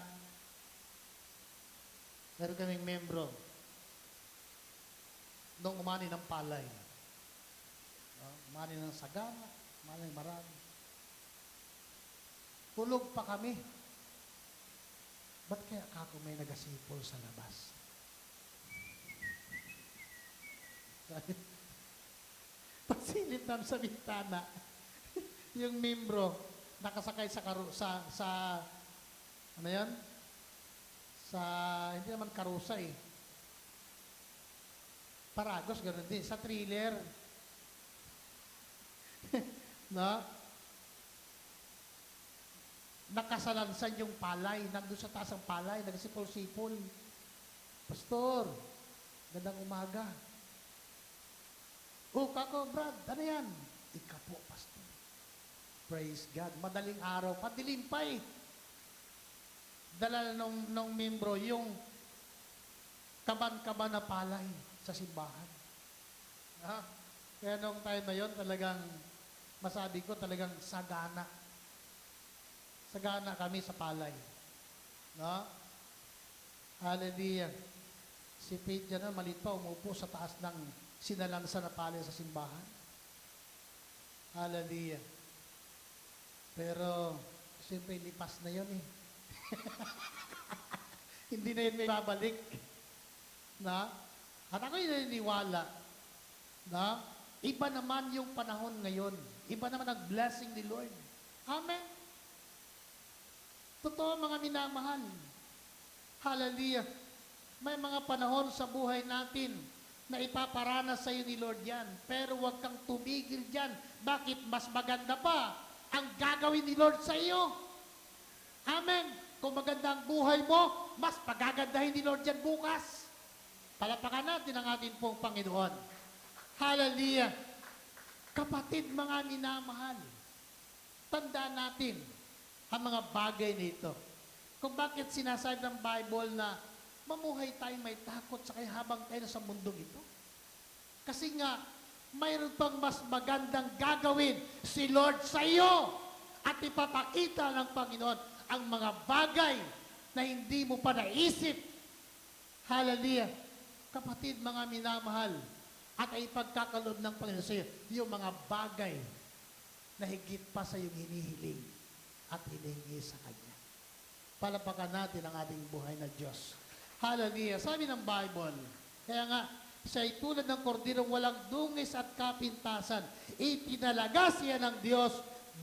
meron kaming membro nung umani ng palay. No? Umani ng sagana, umani ng marami. Tulog pa kami. Ba't kaya kako may nagasipol sa labas? Pasilip namin sa bintana. Yung membro, nakasakay sa ano yan? Hindi naman karusa eh. Paragos, gano'n din. Sa thriller. No? Nakasalansan yung palay. Nandun sa taas ang palay. Nagsipol-sipol. Pastor, gandang umaga. Oh, kako, Brad, ano yan? Ika po, pastor. Praise God. Madaling araw, padilim pa eh. Dala nung membro yung kaban-kaban na palay sa simbahan. Ah, kaya nung time na yun, talagang, masabi ko, talagang sagana. Sagana kami sa palay. No? Hallelujah. Si Faith dyan na, maliit pa, umupo sa taas ng sinalansa na palay sa simbahan. Hallelujah. Pero, siyempre, lipas na yun eh. Hindi na yun may babalik. Na? At ako'y naniniwala na iba naman yung panahon ngayon. Iba naman ang blessing ni Lord. Amen. Totoo mga minamahal. Hallelujah. May mga panahon sa buhay natin na ipaparanas sa iyo ni Lord yan. Pero huwag kang tumigil dyan. Bakit? Mas maganda pa ang gagawin ni Lord sa iyo. Amen. Kung maganda ang buhay mo, mas pagagandahin ni Lord yan bukas. Palapakan natin ang ating pong Panginoon. Hallelujah. Kapatid, mga minamahal, tandaan natin ang mga bagay nito. Kung bakit sinasabi ng Bible na mamuhay tayo may takot sa habang tayo sa mundong ito. Kasi nga, mayroon pang mas magandang gagawin si Lord sa iyo. At ipapakita ng Panginoon ang mga bagay na hindi mo pa naisip. Hallelujah. Kapatid, mga minamahal, at ay pagkakalob ng Panginoon sa iyo, yung mga bagay na higit pa sa iyong hinihiling at hinihingi sa Kanya. Palapakan natin ang ating buhay na Diyos. Hallelujah. Sabi ng Bible, kaya nga, siya ay tulad ng kordirong walang dungis at kapintasan. Itinalaga siya ng Diyos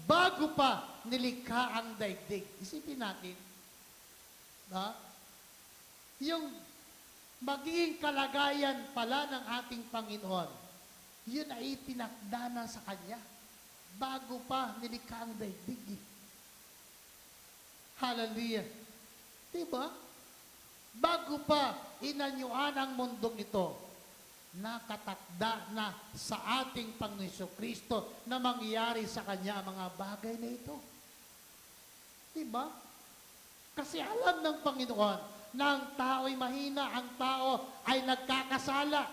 bago pa nilikha ang daigdig. Isipin natin, yung magiging kalagayan pala ng ating Panginoon, yun ay itinakda na sa Kanya bago pa nilikha ang daigdig. Hallelujah. Diba? Bago pa inanyuan ang mundong ito, nakatakda na sa ating Panginoon Kristo na mangyari sa Kanya ang mga bagay na ito. Diba? Kasi alam ng Panginoon na ang tao'y mahina, ang tao ay nagkakasala.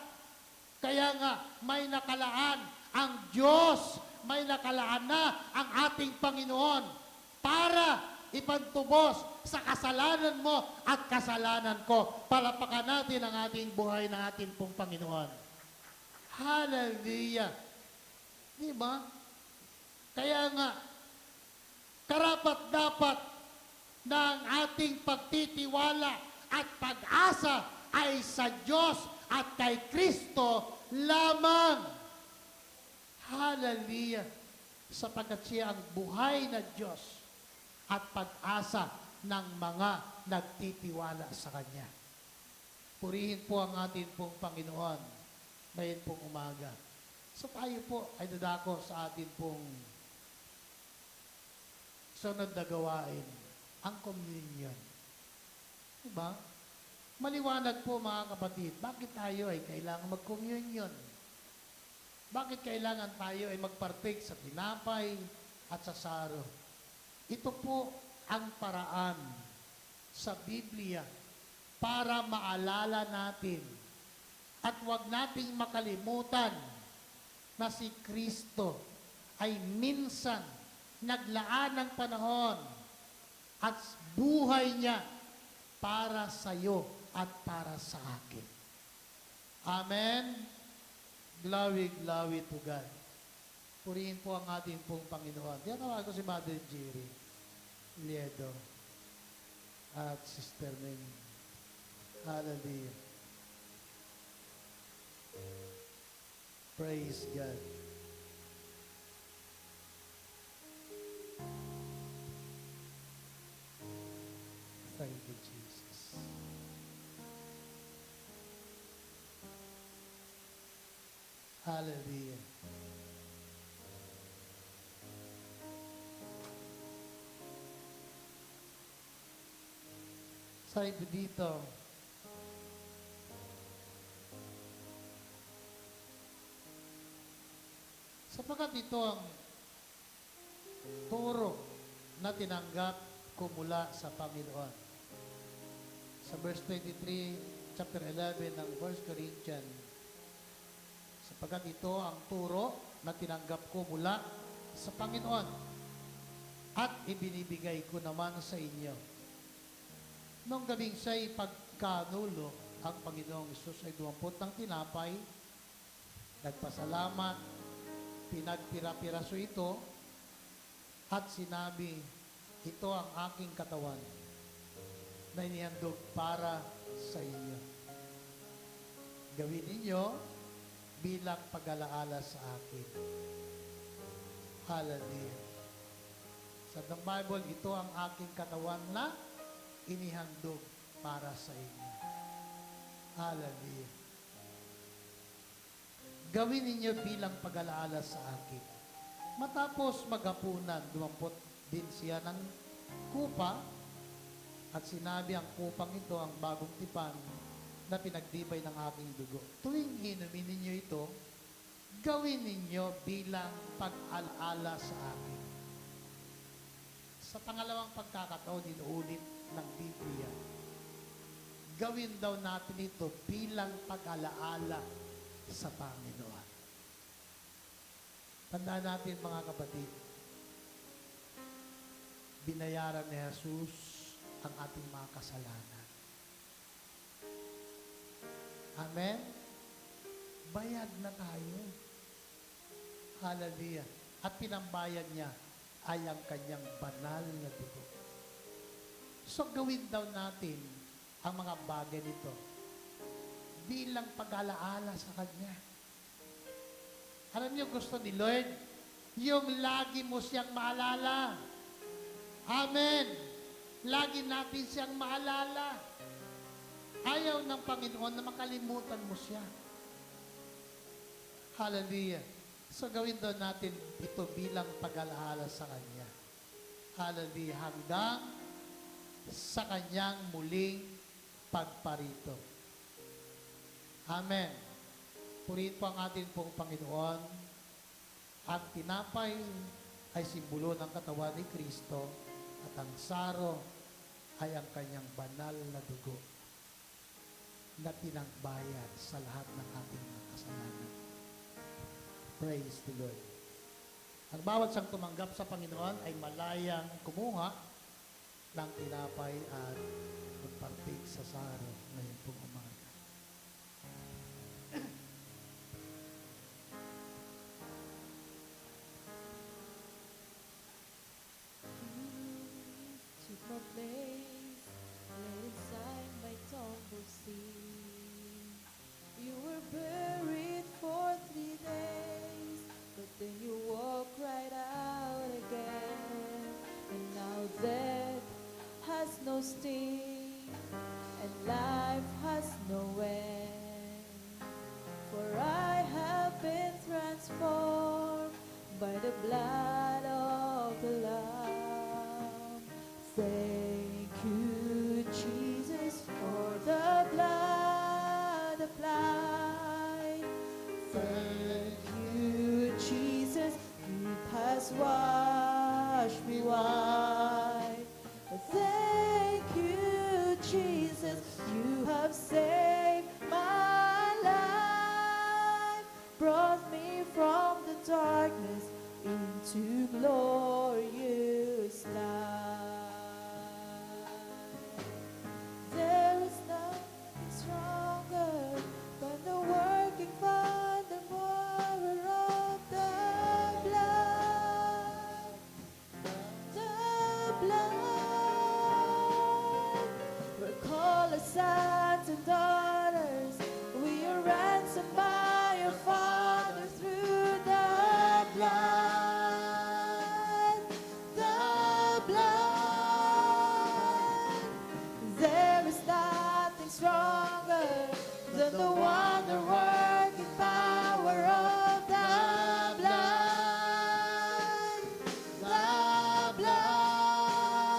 Kaya nga, may nakalaan ang Diyos, may nakalaan na ang ating Panginoon para ipantubos sa kasalanan mo at kasalanan ko. Palapakan natin ang ating buhay ng ating pong Panginoon. Hallelujah. Di ba? Kaya nga, karapat-dapat na ang ating pagtitiwala at pag-asa ay sa Diyos at kay Kristo lamang. Hallelujah. Sapagkat siya ang buhay na Diyos at pag-asa ng mga nagtitiwala sa Kanya. Purihin po ang ating pong Panginoon ngayon pong umaga. So tayo po ay dadako sa ating pong sunod na gawain, ang communion. Diba? Maliwanag po mga kapatid, bakit tayo ay kailangan mag-communion? Bakit kailangan tayo ay magpartake sa tinapay at sa saro? Ito po ang paraan sa Biblia para maalala natin at huwag nating makalimutan na si Kristo ay minsan naglaan ng panahon at buhay niya para sa iyo at para sa akin. Amen? Glory, glory to God. Purihin po ang ating pong Panginoon. Diyan tawag ko si Mother Jerry Liedo at Sister Ming. Hallelujah. Praise God. Thank you, Jesus. Hallelujah. Sabi dito, sapagkat ito ang turo na tinanggap ko mula sa Panginoon. Sa verse 23, chapter 11 ng 1 Corinthians, sapagkat ito ang turo na tinanggap ko mula sa Panginoon at ibinibigay ko naman sa inyo. Nung gabing siya'y pagkanulo, ang Panginoong Isus ay dumampot ng tinapay, nagpasalamat, pinagpira-piraso ito at sinabi, ito ang aking katawan na inihandog para sa inyo. Gawin ninyo bilang pag-alaala sa akin. Hallelujah. Sa Bible, ito ang aking katawan na inihandog para sa inyo. Hallelujah. Gawin ninyo bilang pag-alaala sa akin. Matapos maghapunan, dumampot din siya ng kupa at sinabi ang kupang ito ang bagong tipan na pinagdibay ng aking dugo. Tuwing inumin ninyo ito, gawin ninyo bilang pag-alaala sa akin. Sa pangalawang pagkakataon, inuulit ng Biblia, gawin daw natin ito bilang pag-alaala sa Panginoon. Tandaan natin mga kapatid, binayaran ni Jesus ang ating mga kasalanan. Amen? Bayad na tayo. Hallelujah. At pinambayad niya ay ang kanyang banal na dugo. So gawin daw natin ang mga bagay nito bilang pag-alaala sa Kanya. Alam niyo, gusto ni Lord, yung lagi mo siyang maalala. Amen. Lagi natin siyang maalala. Ayaw ng Panginoon na makalimutan mo siya. Hallelujah. So gawin daw natin ito bilang pag-alaala sa Kanya. Hallelujah. Hanggang sa Kanyang muling pagparito. Amen. Purihin po ang atin pong Panginoon. Ang tinapay ay simbolo ng katawan ni Kristo at ang saro ay ang Kanyang banal na dugo na pinagbayad sa lahat ng ating mga kasalanan. Praise the Lord. Ang bawat siyang tumanggap sa Panginoon ay malayang kumuha ng tinapay at magpartake sa saro ngayon pong umaga. To my place, lay inside my tumble sea. You were buried for 3 days, but then you walk right out again. And now death has no sting, and life has no end. For I have been transformed by the blood of the Lamb. Thank you, Jesus, for the blood applied. Thank you, Jesus, it has washed me white. Thank you, Jesus, you have saved my life, brought me from the darkness into glorious light. There is nothing stronger than the working by the power of the blood. The blood. We're called as sons and daughters. We are ransomed by your Father through the blood. The blood. There is nothing stronger than the wonder-working power of the blood. The blood.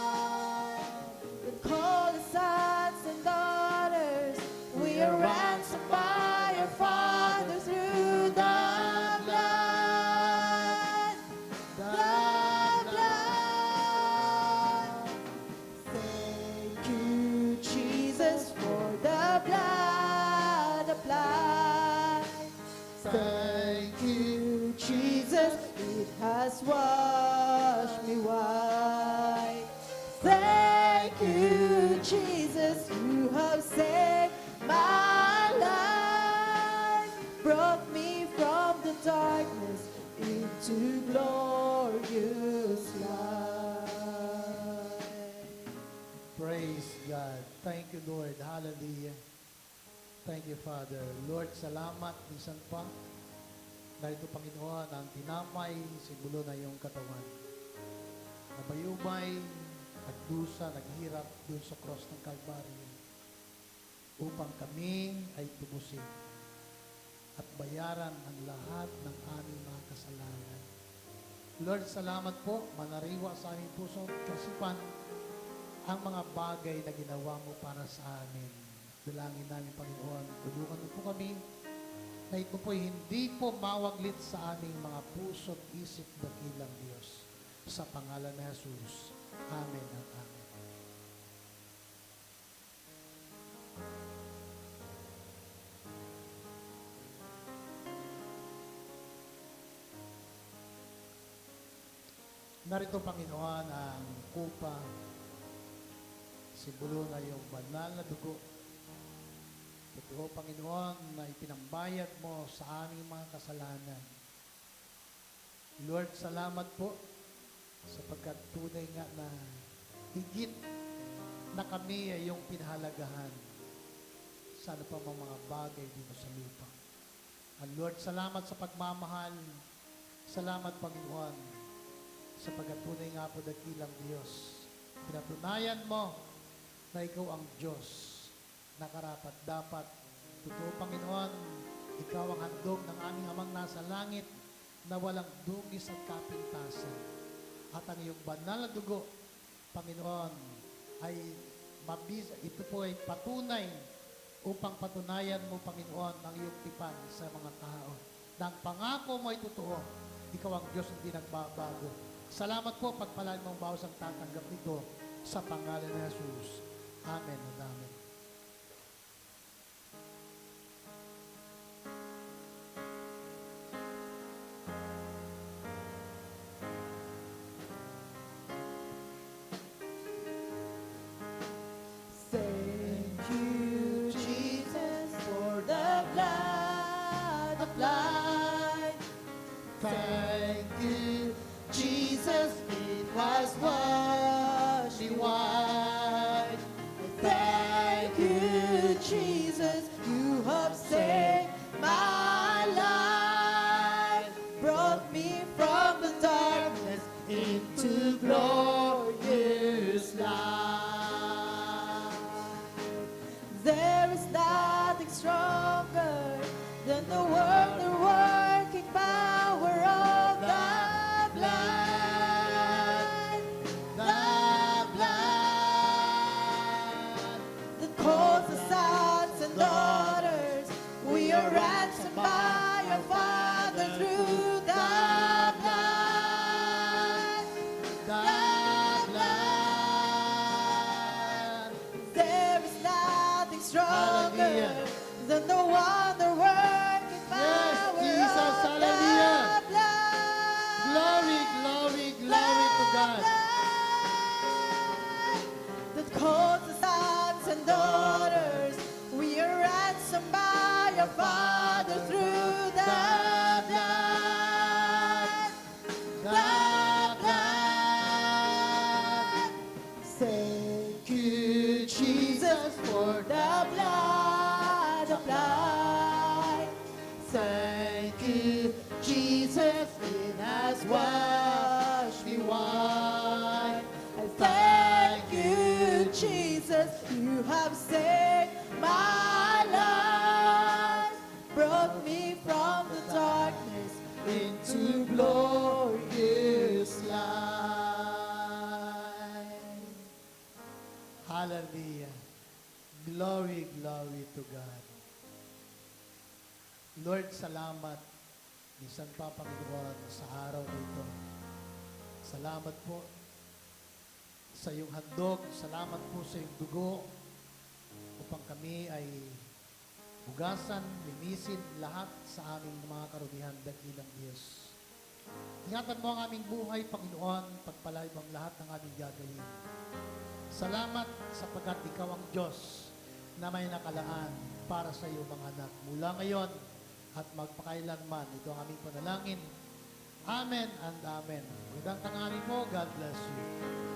We're called as sons and daughters. We are ransomed by your Father through the blood. The blood. Thank you, Jesus, for the blood applied. Thank you, Jesus, it has washed me white. Thank you, Jesus, you have saved my life, brought me from the darkness into into glorious light. Praise God. Thank you, Lord. Hallelujah. Thank you, Father. Lord, salamat. Minsan pa, dahil ito, Panginoon, ang tinamay, simbolo na iyong katawan. Nabayubay, nagdusa, naghirap dun sa cross ng Calvary upang kami ay tubusin at bayaran ang lahat ng aming mga kasalanan. Lord, salamat po. Manariwa sa aming puso at kasipan ang mga bagay na ginawa mo para sa amin. Dalangin namin, Panginoon, tulungan mo po kami na ito po hindi po mawaglit sa aming mga puso at isip dakilang Diyos. Sa pangalan ni Jesus. Amen at amen. Narito, Panginoon, ang kupa, simbolo na iyong banal na dugo. Totoo, Panginoon, na ipinambayad mo sa aming mga kasalanan. Lord, salamat po sapagkat tunay nga na higit na kami ay iyong pinahalagahan sa ano pa mga bagay dito sa lupa. And Lord, salamat sa pagmamahal. Salamat, Panginoon, sapagkat tunay nga po dakilang Diyos. Pinatunayan mo na ikaw ang Diyos na karapat dapat. Totoo, Panginoon, ikaw ang handog ng aming amang nasa langit na walang dugis at kapintasan. At ang iyong banal na dugo, Panginoon, ay ito po ay patunay upang patunayan mo, Panginoon, ang iyong tipan sa mga tao. Na ang pangako mo ay totoo. Ikaw ang Diyos hindi nagbabago. Salamat po, pagpalaan mong bawas ang tatanggap nito sa pangalan ni Jesus. Amen at amen. Thank you, Jesus, for the blood applied. Thank you, Jesus, it has washed me white. Thank you, Jesus, you have saved my life, brought me from the darkness into glorious light. There is nothing stronger than the working power of the blood. The blood that calls us sons and daughters. We are ransomed by our Father through the blood. the blood. There is nothing stronger Hallelujah. than the wonder-working Yes, power Jesus, of hallelujah. the blood. Glory, glory, glory to God. That calls us sons and daughters. We are ransomed by our Father through the blood. The blood. Thank you, Jesus, for the blood applied. Thank you, Jesus, it has washed me white. And thank you, Jesus, you have saved my life, brought me from the darkness into glorious light. Hallelujah. Glory, glory to God. Lord, salamat. Minsan pa, Panginoon, sa araw nito. Salamat po sa iyong handog. Salamat po sa iyong dugo upang kami ay hugasan, linisin lahat sa aming mga karumihan, dakilang Diyos. Ingatan mo ang aming buhay, Panginoon, pagpalay mo ang lahat ng aming gagawin. Salamat sapagkat ikaw ang Diyos na may nakalaan para sa iyong mga anak. Mula ngayon at magpakailanman, ito ang aming panalangin Amen and Amen. Magandang tanghali po. God bless you.